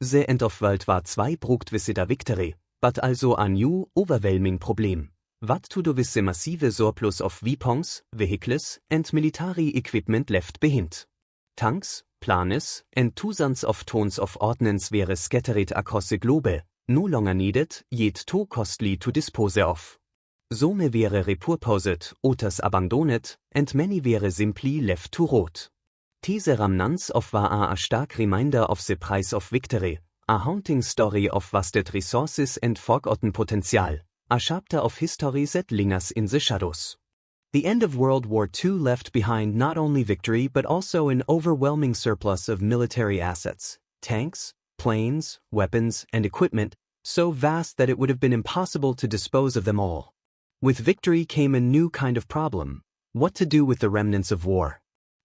The end of World War II brought with it a victory, but also a new, overwhelming problem. What to do with the massive surplus of weapons, vehicles, and military equipment left behind? Tanks, planes, and thousands of tons of ordnance were scattered across the globe, no longer needed, yet too costly to dispose of. Some were repurposed, others abandoned, and many were simply left to rot. These remnants of war are a stark reminder of the price of victory, a haunting story of wasted resources and forgotten potential, a chapter of history that lingers in the shadows. The end of World War II left behind not only victory but also an overwhelming surplus of military assets, tanks, planes, weapons, and equipment, so vast that it would have been impossible to dispose of them all. With victory came a new kind of problem: what to do with the remnants of war.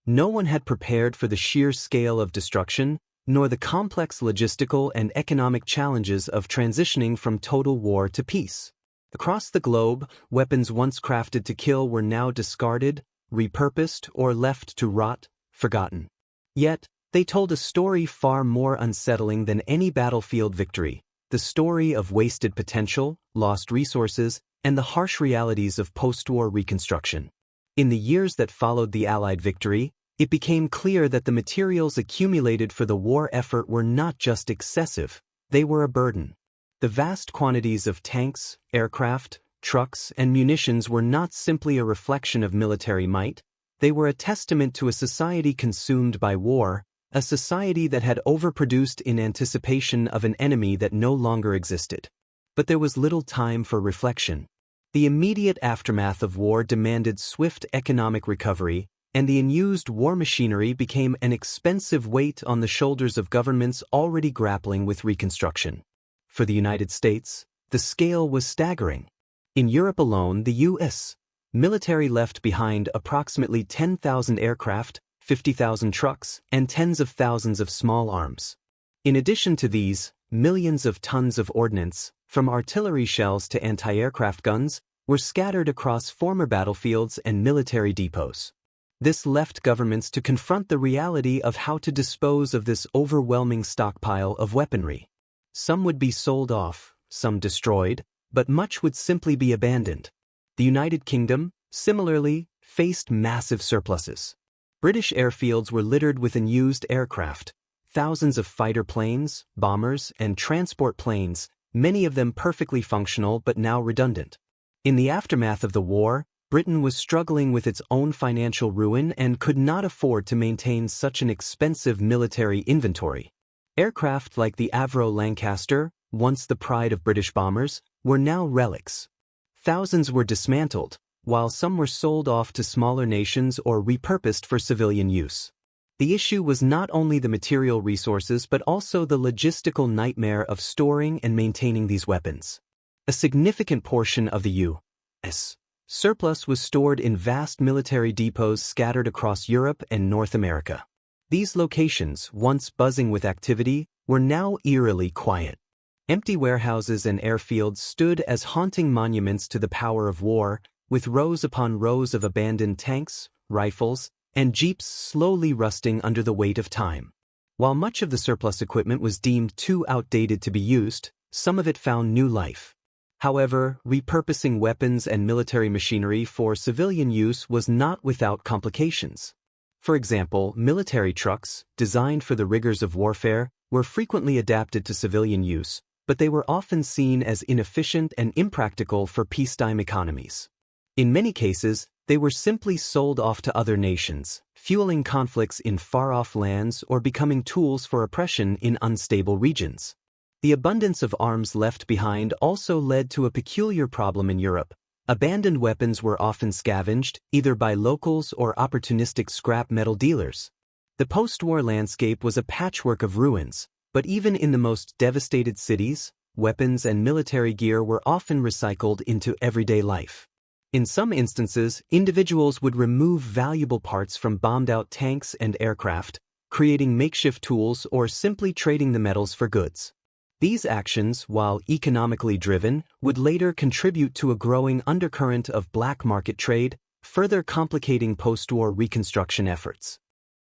No one had prepared for the sheer scale of destruction, nor the complex logistical and economic challenges of transitioning from total war to peace. Across the globe, weapons once crafted to kill were now discarded, repurposed, or left to rot, forgotten. Yet, they told a story far more unsettling than any battlefield victory: the story of wasted potential, lost resources, and the harsh realities of post-war reconstruction. In the years that followed the Allied victory, it became clear that the materials accumulated for the war effort were not just excessive, they were a burden. The vast quantities of tanks, aircraft, trucks, and munitions were not simply a reflection of military might, they were a testament to a society consumed by war, a society that had overproduced in anticipation of an enemy that no longer existed. But there was little time for reflection. The immediate aftermath of war demanded swift economic recovery, and the unused war machinery became an expensive weight on the shoulders of governments already grappling with reconstruction. For the United States, the scale was staggering. In Europe alone, the U.S. military left behind approximately 10,000 aircraft, 50,000 trucks, and tens of thousands of small arms. In addition to these, millions of tons of ordnance, from artillery shells to anti-aircraft guns, were scattered across former battlefields and military depots. This left governments to confront the reality of how to dispose of this overwhelming stockpile of weaponry. Some would be sold off, some destroyed, but much would simply be abandoned. The United Kingdom, similarly, faced massive surpluses. British airfields were littered with unused aircraft, thousands of fighter planes, bombers, and transport planes, many of them perfectly functional but now redundant. In the aftermath of the war, Britain was struggling with its own financial ruin and could not afford to maintain such an expensive military inventory. Aircraft like the Avro Lancaster, once the pride of British bombers, were now relics. Thousands were dismantled, while some were sold off to smaller nations or repurposed for civilian use. The issue was not only the material resources but also the logistical nightmare of storing and maintaining these weapons. A significant portion of the U.S. surplus was stored in vast military depots scattered across Europe and North America. These locations, once buzzing with activity, were now eerily quiet. Empty warehouses and airfields stood as haunting monuments to the power of war, with rows upon rows of abandoned tanks, rifles, and jeeps slowly rusting under the weight of time. While much of the surplus equipment was deemed too outdated to be used, some of it found new life. However, repurposing weapons and military machinery for civilian use was not without complications. For example, military trucks, designed for the rigors of warfare, were frequently adapted to civilian use, but they were often seen as inefficient and impractical for peacetime economies. In many cases, they were simply sold off to other nations, fueling conflicts in far-off lands or becoming tools for oppression in unstable regions. The abundance of arms left behind also led to a peculiar problem in Europe. Abandoned weapons were often scavenged, either by locals or opportunistic scrap metal dealers. The post-war landscape was a patchwork of ruins, but even in the most devastated cities, weapons and military gear were often recycled into everyday life. In some instances, individuals would remove valuable parts from bombed-out tanks and aircraft, creating makeshift tools or simply trading the metals for goods. These actions, while economically driven, would later contribute to a growing undercurrent of black market trade, further complicating post-war reconstruction efforts.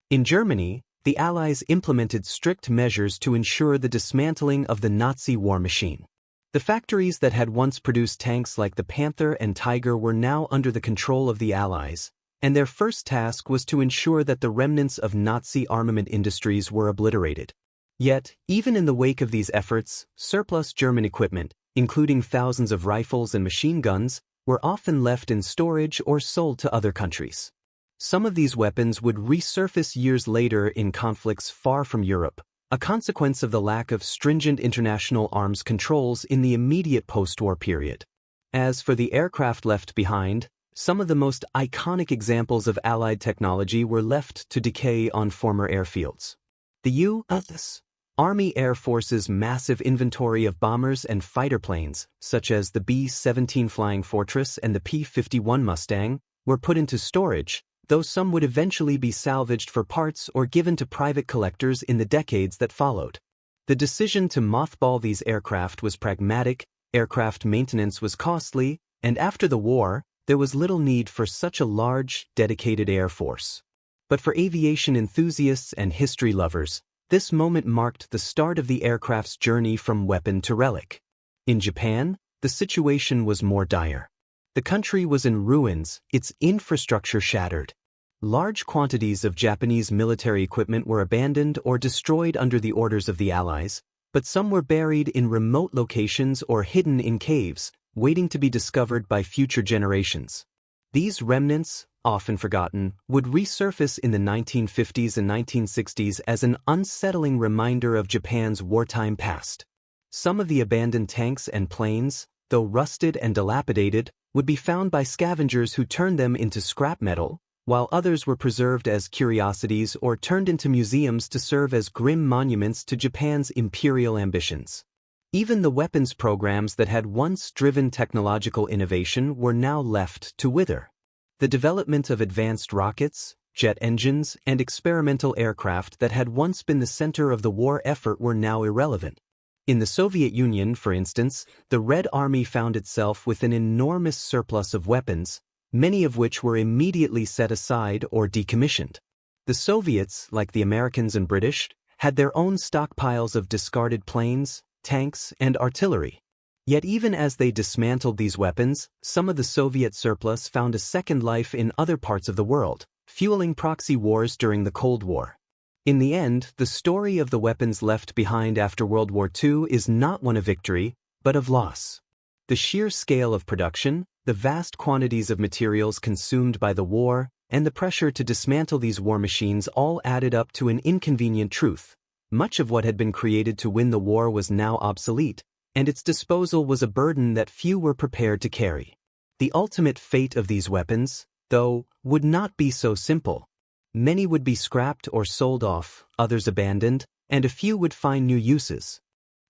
In Germany, the Allies implemented strict measures to ensure the dismantling of the Nazi war machine. The factories that had once produced tanks like the Panther and Tiger were now under the control of the Allies, and their first task was to ensure that the remnants of Nazi armament industries were obliterated. Yet, even in the wake of these efforts, surplus German equipment, including thousands of rifles and machine guns, were often left in storage or sold to other countries. Some of these weapons would resurface years later in conflicts far from Europe, a consequence of the lack of stringent international arms controls in the immediate post-war period. As for the aircraft left behind, some of the most iconic examples of Allied technology were left to decay on former airfields. The U.S. Army Air Force's massive inventory of bombers and fighter planes, such as the B-17 Flying Fortress and the P-51 Mustang, were put into storage, though some would eventually be salvaged for parts or given to private collectors in the decades that followed. The decision to mothball these aircraft was pragmatic, aircraft maintenance was costly, and after the war, there was little need for such a large, dedicated air force. But for aviation enthusiasts and history lovers, this moment marked the start of the aircraft's journey from weapon to relic. In Japan, the situation was more dire. The country was in ruins, its infrastructure shattered. Large quantities of Japanese military equipment were abandoned or destroyed under the orders of the Allies, but some were buried in remote locations or hidden in caves, waiting to be discovered by future generations. These remnants, often forgotten, would resurface in the 1950s and 1960s as an unsettling reminder of Japan's wartime past. Some of the abandoned tanks and planes, though rusted and dilapidated, would be found by scavengers who turned them into scrap metal, while others were preserved as curiosities or turned into museums to serve as grim monuments to Japan's imperial ambitions. Even the weapons programs that had once driven technological innovation were now left to wither. The development of advanced rockets, jet engines, and experimental aircraft that had once been the center of the war effort were now irrelevant. In the Soviet Union, for instance, the Red Army found itself with an enormous surplus of weapons, many of which were immediately set aside or decommissioned. The Soviets, like the Americans and British, had their own stockpiles of discarded planes, tanks, and artillery. Yet even as they dismantled these weapons, some of the Soviet surplus found a second life in other parts of the world, fueling proxy wars during the Cold War. In the end, the story of the weapons left behind after World War II is not one of victory, but of loss. The sheer scale of production, the vast quantities of materials consumed by the war, and the pressure to dismantle these war machines all added up to an inconvenient truth. Much of what had been created to win the war was now obsolete, and its disposal was a burden that few were prepared to carry. The ultimate fate of these weapons, though, would not be so simple. Many would be scrapped or sold off, others abandoned, and a few would find new uses.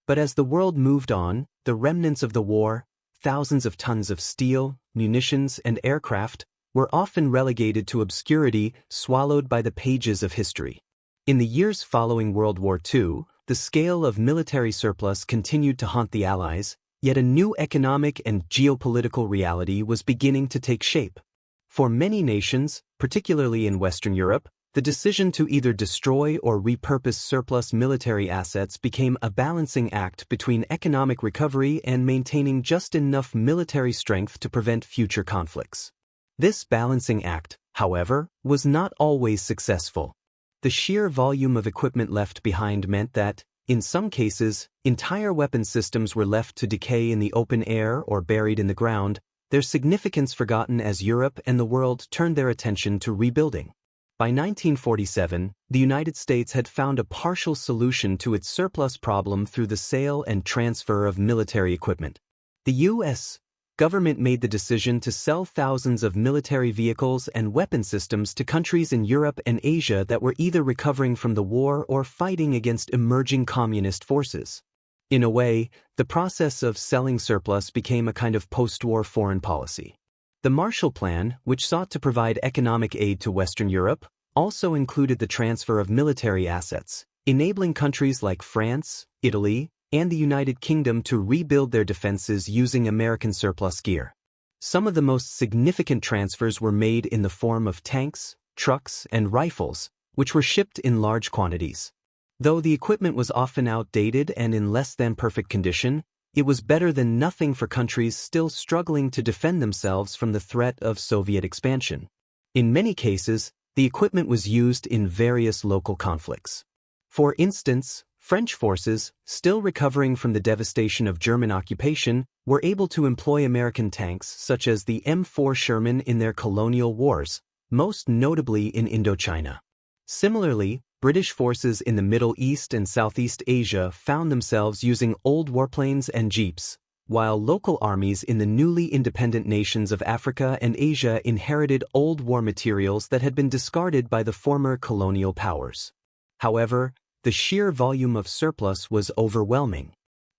But as the world moved on, the remnants of the war, thousands of tons of steel, munitions, and aircraft, were often relegated to obscurity, swallowed by the pages of history. In the years following World War II, the scale of military surplus continued to haunt the Allies, yet a new economic and geopolitical reality was beginning to take shape. For many nations, particularly in Western Europe, the decision to either destroy or repurpose surplus military assets became a balancing act between economic recovery and maintaining just enough military strength to prevent future conflicts. This balancing act, however, was not always successful. The sheer volume of equipment left behind meant that, in some cases, entire weapon systems were left to decay in the open air or buried in the ground, their significance forgotten as Europe and the world turned their attention to rebuilding. By 1947, the United States had found a partial solution to its surplus problem through the sale and transfer of military equipment. The U.S. government made the decision to sell thousands of military vehicles and weapon systems to countries in Europe and Asia that were either recovering from the war or fighting against emerging communist forces. In a way, the process of selling surplus became a kind of post-war foreign policy. The Marshall Plan, which sought to provide economic aid to Western Europe, also included the transfer of military assets, enabling countries like France, Italy, and the United Kingdom to rebuild their defenses using American surplus gear. Some of the most significant transfers were made in the form of tanks, trucks, and rifles, which were shipped in large quantities. Though the equipment was often outdated and in less than perfect condition, it was better than nothing for countries still struggling to defend themselves from the threat of Soviet expansion. In many cases, the equipment was used in various local conflicts. For instance, French forces, still recovering from the devastation of German occupation, were able to employ American tanks such as the M4 Sherman in their colonial wars, most notably in Indochina. Similarly, British forces in the Middle East and Southeast Asia found themselves using old warplanes and jeeps, while local armies in the newly independent nations of Africa and Asia inherited old war materials that had been discarded by the former colonial powers. However, the sheer volume of surplus was overwhelming.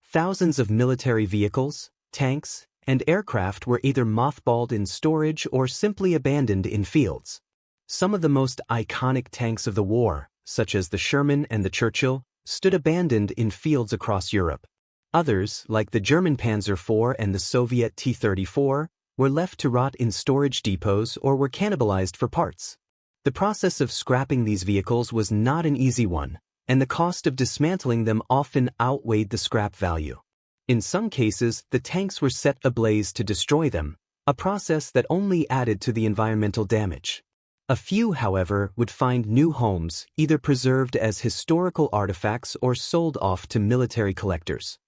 Thousands of military vehicles, tanks, and aircraft were either mothballed in storage or simply abandoned in fields. Some of the most iconic tanks of the war, such as the Sherman and the Churchill, stood abandoned in fields across Europe. Others, like the German Panzer IV and the Soviet T-34, were left to rot in storage depots or were cannibalized for parts. The process of scrapping these vehicles was not an easy one, and the cost of dismantling them often outweighed the scrap value. In some cases, the tanks were set ablaze to destroy them, a process that only added to the environmental damage. A few, however, would find new homes, either preserved as historical artifacts or sold off to military collectors.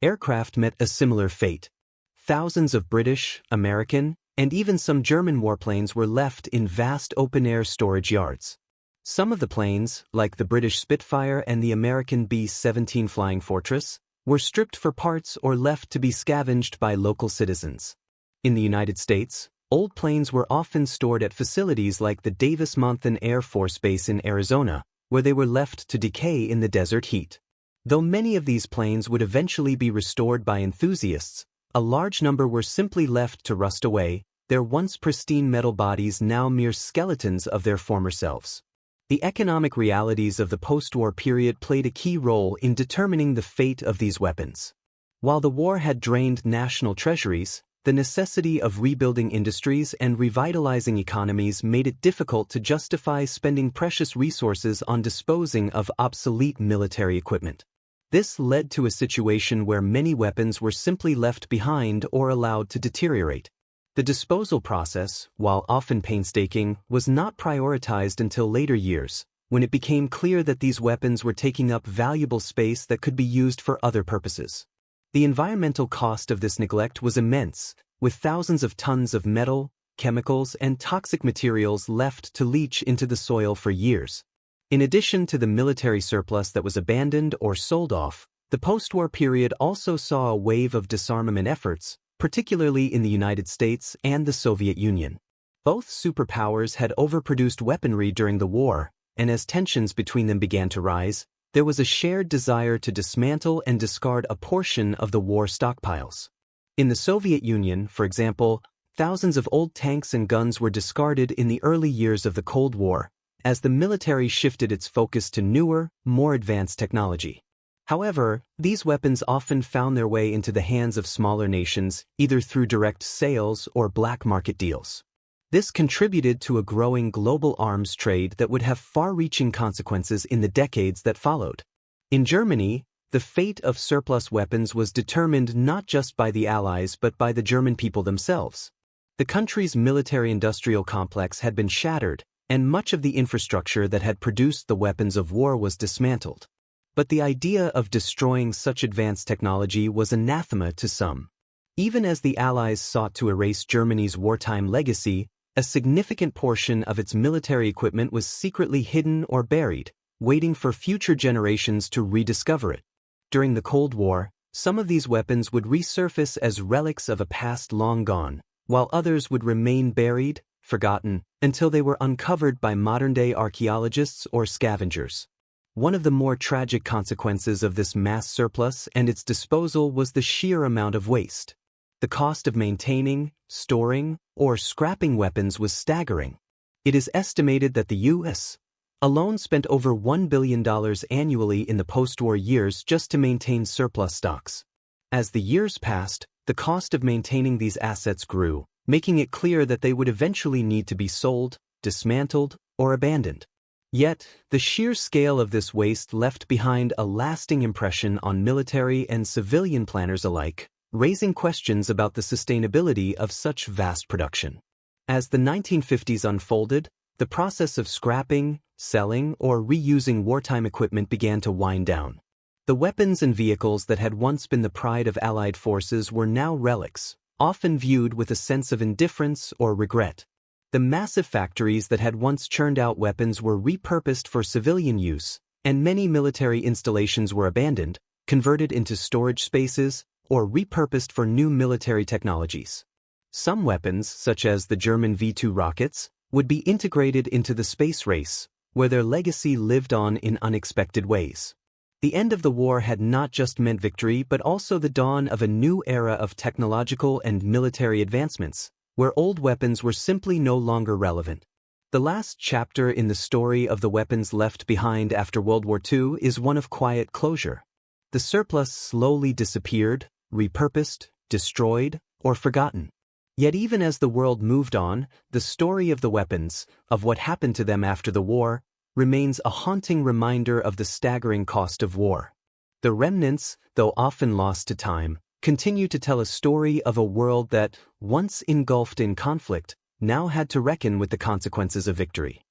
Aircraft met a similar fate. Thousands of British, American, and even some German warplanes were left in vast open-air storage yards. Some of the planes, like the British Spitfire and the American B-17 Flying Fortress, were stripped for parts or left to be scavenged by local citizens. In the United States, old planes were often stored at facilities like the Davis-Monthan Air Force Base in Arizona, where they were left to decay in the desert heat. Though many of these planes would eventually be restored by enthusiasts, a large number were simply left to rust away, their once pristine metal bodies now mere skeletons of their former selves. The economic realities of the post-war period played a key role in determining the fate of these weapons. While the war had drained national treasuries, the necessity of rebuilding industries and revitalizing economies made it difficult to justify spending precious resources on disposing of obsolete military equipment. This led to a situation where many weapons were simply left behind or allowed to deteriorate. The disposal process, while often painstaking, was not prioritized until later years, when it became clear that these weapons were taking up valuable space that could be used for other purposes. The environmental cost of this neglect was immense, with thousands of tons of metal, chemicals, and toxic materials left to leach into the soil for years. In addition to the military surplus that was abandoned or sold off, the post-war period also saw a wave of disarmament efforts, particularly in the United States and the Soviet Union. Both superpowers had overproduced weaponry during the war, and as tensions between them began to rise, there was a shared desire to dismantle and discard a portion of the war stockpiles. In the Soviet Union, for example, thousands of old tanks and guns were discarded in the early years of the Cold War, as the military shifted its focus to newer, more advanced technology. However, these weapons often found their way into the hands of smaller nations, either through direct sales or black market deals. This contributed to a growing global arms trade that would have far-reaching consequences in the decades that followed. In Germany, the fate of surplus weapons was determined not just by the Allies but by the German people themselves. The country's military-industrial complex had been shattered, and much of the infrastructure that had produced the weapons of war was dismantled. But the idea of destroying such advanced technology was anathema to some. Even as the Allies sought to erase Germany's wartime legacy, a significant portion of its military equipment was secretly hidden or buried, waiting for future generations to rediscover it. During the Cold War, some of these weapons would resurface as relics of a past long gone, while others would remain buried, forgotten, until they were uncovered by modern-day archaeologists or scavengers. One of the more tragic consequences of this mass surplus and its disposal was the sheer amount of waste. The cost of maintaining, storing, or scrapping weapons was staggering. It is estimated that the U.S. alone spent over $1 billion annually in the post-war years just to maintain surplus stocks. As the years passed, the cost of maintaining these assets grew, making it clear that they would eventually need to be sold, dismantled, or abandoned. Yet, the sheer scale of this waste left behind a lasting impression on military and civilian planners alike, raising questions about the sustainability of such vast production. As the 1950s unfolded, the process of scrapping, selling, or reusing wartime equipment began to wind down. The weapons and vehicles that had once been the pride of Allied forces were now relics, often viewed with a sense of indifference or regret. The massive factories that had once churned out weapons were repurposed for civilian use, and many military installations were abandoned, converted into storage spaces, or repurposed for new military technologies. Some weapons, such as the German V-2 rockets, would be integrated into the space race, where their legacy lived on in unexpected ways. The end of the war had not just meant victory but also the dawn of a new era of technological and military advancements, where old weapons were simply no longer relevant. The last chapter in the story of the weapons left behind after World War II is one of quiet closure. The surplus slowly disappeared, repurposed, destroyed, or forgotten. Yet even as the world moved on, the story of the weapons, of what happened to them after the war, remains a haunting reminder of the staggering cost of war. The remnants, though often lost to time, continue to tell a story of a world that, once engulfed in conflict, now had to reckon with the consequences of victory.